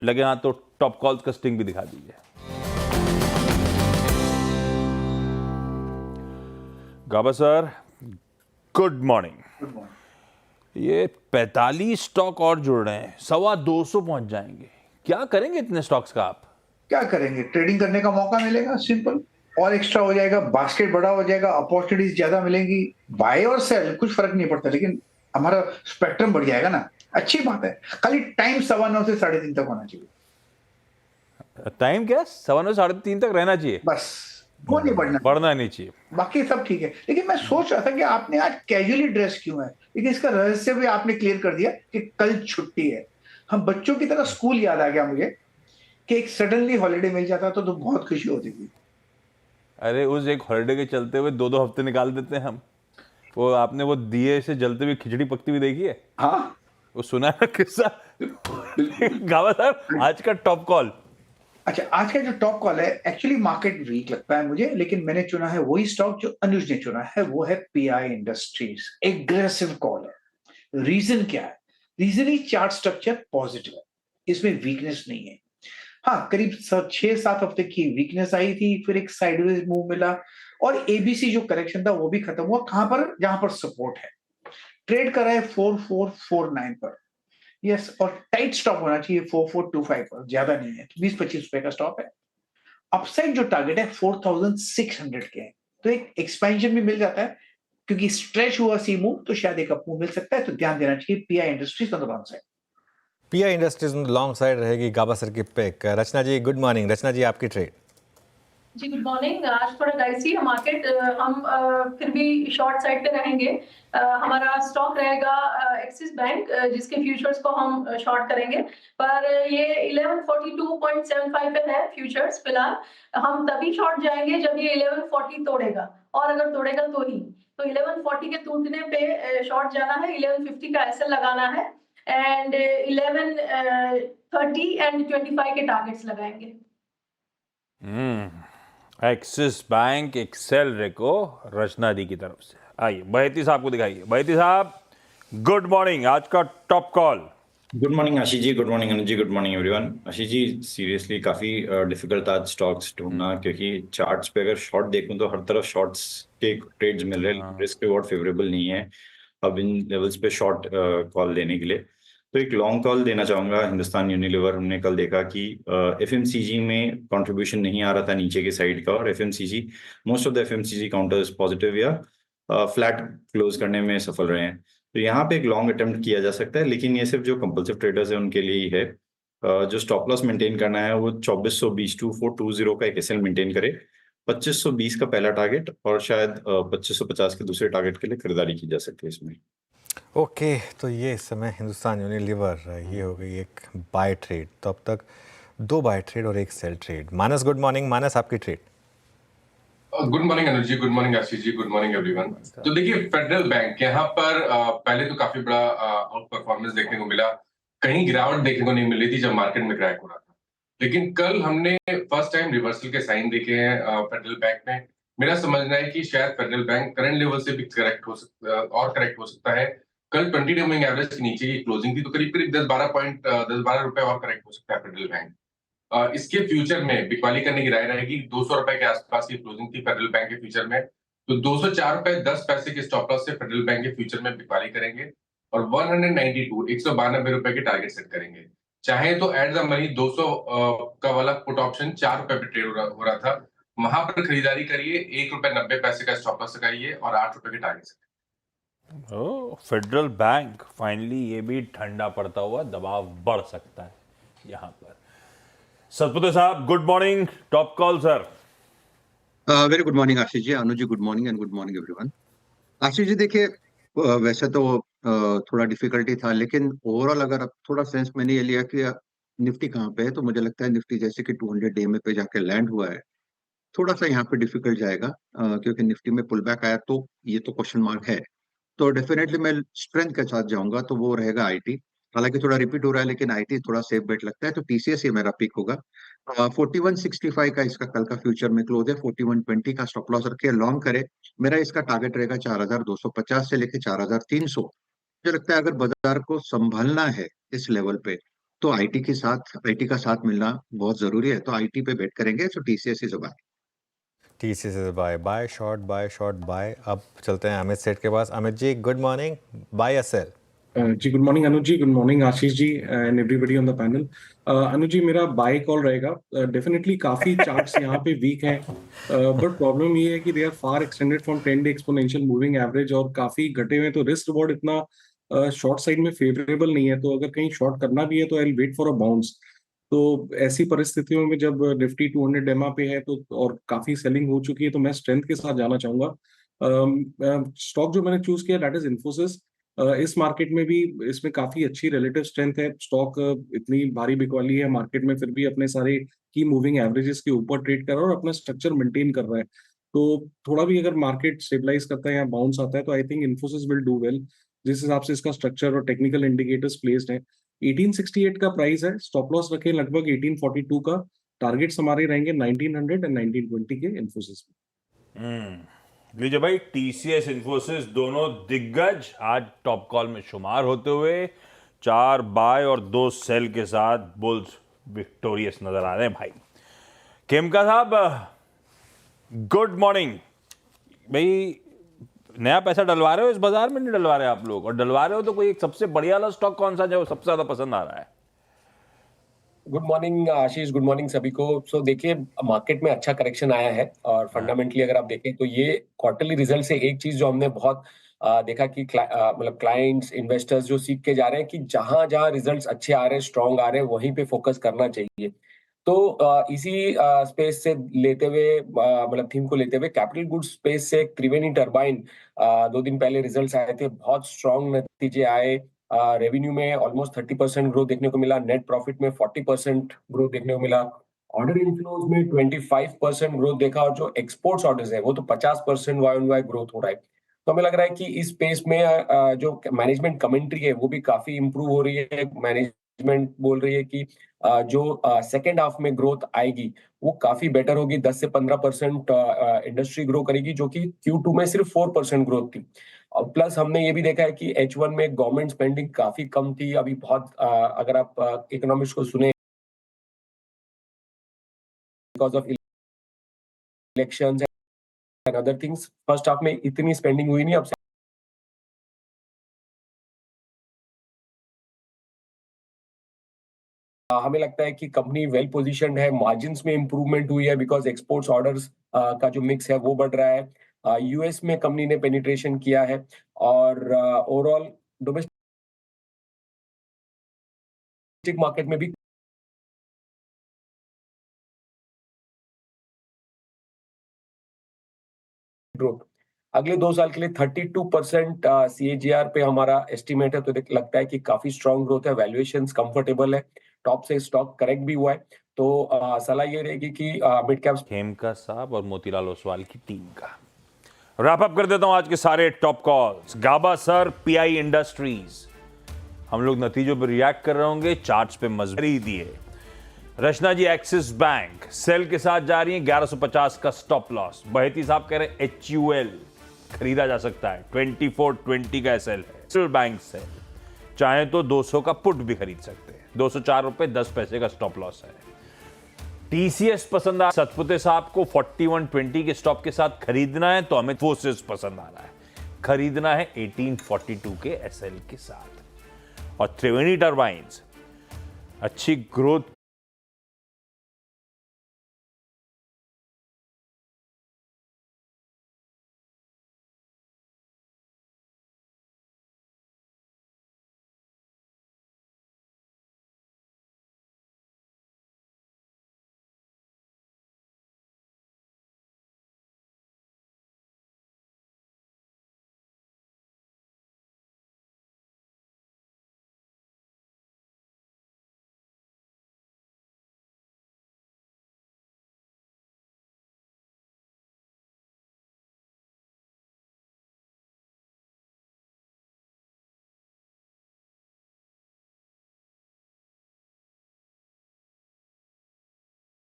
लगे हाथ तो टॉप कॉल्स का स्टिंग भी दिखा दीजिए। गाबा सर, गुड मॉर्निंग। ये 45 स्टॉक और जुड़ रहे हैं, 225 पहुंच जाएंगे। क्या करेंगे इतने स्टॉक्स का आप? क्या करेंगे? ट्रेडिंग करने का मौका मिलेगा, सिंपल। और एक्स्ट्रा हो जाएगा, बास्केट बड़ा हो जाएगा, अपॉर्चुनिटीज ज्यादा मिलेंगी। बाय और सेल कुछ फर्क नहीं पड़ता, लेकिन हमारा स्पेक्ट्रम बढ़ जाएगा ना। अच्छी बात है। खाली टाइम 9:15 से 3:30 तक होना चाहिए। टाइम क्या? 9:15 से 3:30 तक रहना चाहिए, बस वो नहीं बढ़ना, बढ़ना नहीं चाहिए। बाकी सब ठीक है। लेकिन मैं सोच रहा था कि आपने आज कैजुअली ड्रेस क्यों है, लेकिन इसका रहस्य भी आपने क्लियर कर दिया कि कल छुट्टी है। हम बच्चों की तरह स्कूल याद आ गया मुझे कि एक सडनली हॉलीडे मिल जाता तो बहुत खुशी होती थी। अरे उस एक हॉलिडे के चलते हुए 2-2 हफ्ते निकाल देते हैं हम। वो आपने वो दिए से जलते हुए खिचड़ी पकती हुई देखी है? हाँ, वो सुना है ना किस्सा? बिल्कुल। गावा साहब, आज का टॉप कॉल। अच्छा, आज का जो टॉप कॉल है, एक्चुअली मार्केट वीक लगता है मुझे, लेकिन मैंने चुना है वही स्टॉक जो अनुज ने चुना है, वो है पीआई इंडस्ट्रीज। एग्रेसिव कॉल है। रीजन क्या है? रीजन ही चार्ट स्ट्रक्चर पॉजिटिव है, इसमें वीकनेस नहीं है। हाँ, करीब 6-7 हफ्ते की वीकनेस आई थी, फिर एक साइडवेज मूव मिला, और एबीसी जो करेक्शन था वो भी खत्म हुआ। कहां पर? जहां पर सपोर्ट है। ट्रेड कर रहा है 4449 पर। यस, और टाइट स्टॉप होना चाहिए 4425 पर, ज्यादा नहीं है, 20-25 रुपए का स्टॉप है। अपसाइड जो टारगेट है 4600 के है, तो एक एक्सपेंशन भी मिल जाता है, क्योंकि स्ट्रेच हुआ सी मूव तो शायद एक अप मूव मिल सकता है। तो ध्यान देना चाहिए pi industries on the down side. Pi industries long side रहेगी गाबासर की पिक। रचना जी गुड मॉर्निंग। रचना जी आपकी ट्रेड। जी गुड मॉर्निंग। आज थोड़ा डाइसी है मार्केट, हम फिर भी शॉर्ट साइड पे रहेंगे। हमारा स्टॉक रहेगा एक्सिस बैंक, जिसके फ्यूचर्स को हम शॉर्ट करेंगे, पर ये 1142.75 पे है फ्यूचर्स फिलहाल। हम तभी शॉर्ट जाएंगे जब ये 1140 तोड़ेगा, और अगर तोड़ेगा तो ही। तो 1140 के टूटने पे शॉर्ट जाना है, 1150 का एसएल लगाना है, एंड 1130 एंड 25 के टारगेट्स लगाएंगे। एक्सिस बैंक एक्सेल रेको रचना दी की तरफ से। आइए बहती साहब को दिखाइए। बहती साहब, गुड मॉर्निंग। आज का top call. Good morning Ashish जी, good morning Anuj ji, good morning everyone. Ashish जी सीरियसली काफ़ी डिफिकल्ट आज स्टॉक्स ढूंढना, क्योंकि चार्ट्स पे अगर शॉर्ट देखूं तो हर तरफ शॉर्ट्स के ट्रेड्स मिल रहे हैं, रिस्क रिवॉर्ड फेवरेबल नहीं है अब इन लेवल्स पे शॉर्ट कॉल देने के लिए। तो एक लॉन्ग कॉल देना चाहूंगा हिंदुस्तान यूनिलीवर। हमने कल देखा कि एफएमसीजी में कंट्रीब्यूशन नहीं आ रहा था नीचे के साइड का, और FMCG most of the FMCG counters positive या फ्लैट क्लोज करने में सफल रहे हैं। तो यहाँ पे एक लॉन्ग अटेम्प्ट किया जा सकता है, लेकिन ये सिर्फ जो कंपल्सिव ट्रेडर्स है उनके लिए ही है। जो स्टॉप लॉस मेंटेन करना है वो 2420 टू 420 का एक एसएल मेंटेन करे, 2520 का पहला टारगेट, और शायद 2550 के दूसरे टारगेट के लिए खरीदारी की जा सकती है इसमें। ओके, तो ये इस समय हिंदुस्तान यूनिलीवर ये हो गई एक बाय ट्रेड। तो अब तक 2 बाय ट्रेड और 1 सेल ट्रेड। मानस गुड मॉर्निंग। मानस आपकी trade. Good morning Anuj ji, good morning Ashish जी, गुड मॉर्निंग एवरीवन। तो देखिए फेडरल बैंक यहाँ पर पहले तो काफी बड़ा आउट परफॉर्मेंस देखने को मिला, कहीं गिरावट देखने को नहीं मिल रही थी जब मार्केट में क्रैक हो रहा था। लेकिन कल हमने फर्स्ट टाइम रिवर्सल के साइन देखे हैं फेडरल बैंक में। मेरा समझना है कि शायद फेडरल बैंक करंट लेवल से भी करेक्ट हो सकता है। कल 20 डे मूविंग एवरेज के नीचे की क्लोजिंग थी, तो करीब करीब 10-12 रुपए और करेक्ट हो सकता है फेडरल बैंक। इसके फ्यूचर में बिकवाली करने की राय रहेगी। 200 रुपए के आसपास की क्लोजिंग थी फेडरल बैंक के फ्यूचर में, तो 204.10 रुपए के स्टॉप लॉस से फेडरल बैंक के फ्यूचर में बिकवाली करेंगे, और 192 रुपए के टारगेट सेट करेंगे। चाहे तो एट द मनी 200 का वाला पुट ऑप्शन 4 रुपए पे ट्रेड हो रहा था, वहां पर खरीदारी करिए, 1 रुपए 90 पैसे का स्टॉप लॉस लगाइए और 8 रुपए के टारगेट सेट। ओ, फेडरल बैंक फाइनली ये भी ठंडा पड़ता हुआ दबाव बढ़ सकता है यहाँ पर। सतपुते साहब, good morning. Top call sir. Very good morning Ashish ji, Anuj ji good morning and good morning everyone. Ashish ji देखिए, वैसे तो थोड़ा डिफिकल्टी था, लेकिन ओवरऑल अगर अब थोड़ा सेंस मैंने ये लिया कि निफ्टी कहाँ पे है, तो मुझे लगता है निफ्टी जैसे कि 200 डे में पे जाके लैंड हुआ है, थोड़ा सा यहाँ पे डिफिकल्ट जाएगा, क्योंकि निफ्टी में पुल बैक आया तो ये तो क्वेश्चन मार्क है। तो डेफिनेटली मैं स्ट्रेंथ के साथ जाऊंगा, तो वो रहेगा आईटी। हालांकि थोड़ा रिपीट हो रहा है, लेकिन आईटी थोड़ा सेफ बेट लगता है, तो टीसीएस ये मेरा पिक होगा। 4165 का इसका कल का फ्यूचर में क्लोज है। 4120 का स्टॉप लॉस रखे, लॉन्ग करे। मेरा इसका टारगेट रहेगा 4250 से लेके 4300। मुझे लगता है अगर बाजार को संभालना है इस लेवल पे, तो आईटी का साथ मिलना बहुत जरूरी है, तो आईटी पे बेट करेंगे, तो TCS is a buy. TCS से बाय बाय शॉर्ट बाय। अब चलते हैं अमित सेठ के पास। Amit ji good morning, buy या सेल? जी good morning Anuj ji, good morning Ashish ji and everybody on the panel. Anuj ji मेरा बाय कॉल रहेगा। डेफिनेटली काफी चार्ट्स यहाँ पे वीक हैं, बट प्रॉब्लम ये है कि they are far extended from 10 day exponential moving average और काफी घटे हुए हैं, तो रिस्क रिवॉर्ड इतना शॉर्ट साइड में फेवरेबल नहीं है। तो अगर कहीं शॉर्ट करना भी है तो I will wait for a bounce. तो ऐसी परिस्थितियों में जब निफ्टी 200 एमआ पे है तो और काफी सेलिंग हो चुकी है, तो मैं स्ट्रेंथ के साथ जाना चाहूंगा। स्टॉक जो मैंने चूज किया दैट इज इन्फोसिस। इस मार्केट में भी इसमें काफी अच्छी रिलेटिव स्ट्रेंथ है। स्टॉक इतनी भारी बिकवाली है मार्केट में, फिर भी अपने सारे की मूविंग एवरेजेस के ऊपर ट्रेड कर रहा है और अपना स्ट्रक्चर मेंटेन कर रहा है। तो थोड़ा भी अगर मार्केट स्टेबलाइज करता है या बाउंस आता है तो I think Infosys will do well, जिस हिसाब से इसका स्ट्रक्चर और टेक्निकल इंडिकेटर्स प्लेस्ड है। 1868 का प्राइस है, स्टॉप लॉस रखें लगभग 1842 का। टारगेट्स हमारे रहेंगे 1900 एंड 1920 के इन्फोसिस में। लीजिए भाई, टीसीएस इन्फोसिस दोनों दिग्गज आज टॉप कॉल में शुमार होते हुए 4 बाय और 2 सेल के साथ बुल्स विक्टोरियस नजर आ रहे हैं। भाई खेमका साहब गुड मॉर्निंग। भाई नया पैसा डलवा रहे हो इस बाजार में, नहीं डलवा रहे आप लोग? और डलवा रहे हो तो कोई एक सबसे बढ़िया वाला स्टॉक कौन सा जो सबसे ज्यादा पसंद आ रहा है? गुड मॉर्निंग आशीष, गुड मॉर्निंग सभी को। सो देखिए, मार्केट में अच्छा करेक्शन आया है और फंडामेंटली अगर आप देखें तो ये क्वार्टरली रिजल्ट से एक चीज जो हमने बहुत देखा कि मतलब क्लाइंट्स इन्वेस्टर्स जो सीख के जा रहे हैं कि जहां जहां रिजल्ट्स अच्छे आ रहे हैं, स्ट्रांग आ रहे हैं, वहीं पे फोकस करना चाहिए। तो इसी स्पेस से लेते हुए मतलब थीम को लेते हुए कैपिटल गुड्स स्पेस से त्रिवेणी टर्बाइन 2 दिन पहले रिजल्ट्स आए थे, बहुत स्ट्रांग नतीजे आए। रेवेन्यू में ऑलमोस्ट 30% ग्रोथ देखने को मिला, नेट प्रॉफिट में 40% ग्रोथ देखने को मिला, ऑर्डर इनफ्लोज में 25% ग्रोथ देखा और जो एक्सपोर्ट्स ऑर्डर्स है वो तो 50% वाई ऑन वाई ग्रोथ हो रहा है। तो हमें लग रहा है कि इस स्पेस में जो मैनेजमेंट कमेंट्री है वो भी काफी इंप्रूव हो रही है। मैनेजमेंट बोल रही है कि जो सेकेंड हाफ में ग्रोथ आएगी वो काफी बेटर होगी, 10 से 15% इंडस्ट्री ग्रो करेगी, जो कि Q2 में सिर्फ 4% ग्रोथ थी। और प्लस हमने ये भी देखा है कि H1 में गवर्नमेंट स्पेंडिंग काफी कम थी। अभी बहुत अगर आप इकोनॉमिक्स को सुने, because of elections and other things, first half में इतनी स्पेंडिंग हुई नहीं। अब हमें लगता है कि कंपनी वेल पोजीशन्ड है, मार्जिन्स में इंप्रूवमेंट हुई है बिकॉज एक्सपोर्ट्स ऑर्डर्स का जो मिक्स है वो बढ़ रहा है। यूएस में कंपनी ने पेनिट्रेशन किया है और ओवरऑल डोमेस्टिक मार्केट में भी ग्रोथ अगले 2 साल के लिए 32% CAGR पे हमारा एस्टिमेट है। तो लगता है कि काफी स्ट्रांग ग्रोथ है, वैल्यूएशंस कंफर्टेबल है, टॉप से स्टॉक करेक्ट भी हुआ है। तो सलाह ये रहेगी कि मिड कैप खेमका साहब और मोतीलाल ओसवाल की टीम का रैप अप कर देता हूं आज के सारे टॉप कॉल्स। गाबा सर, पीआई इंडस्ट्रीज, हम लोग नतीजों पर रिएक्ट कर रहे होंगे, चार्ट्स पे मजबूरी दिए। रचना जी एक्सिस बैंक सेल के साथ जा रही है, 1150 का स्टॉप लॉस। बहेती साहब कह रहे हैं HUL खरीदा जा सकता है, 2420 का SL है। सेल बैंक सेल चाहे तो 200 का पुट भी खरीद सकते हैं, 204 रुपए 10 पैसे का स्टॉप लॉस है। टीसीएस पसंद आ, सतपुते साहब को 4120 के स्टॉप के साथ खरीदना है, तो हमें फोर्सेस पसंद आ रहा है, खरीदना है 1842 के SL के साथ। और त्रिवेणी टर्बाइंस अच्छी ग्रोथ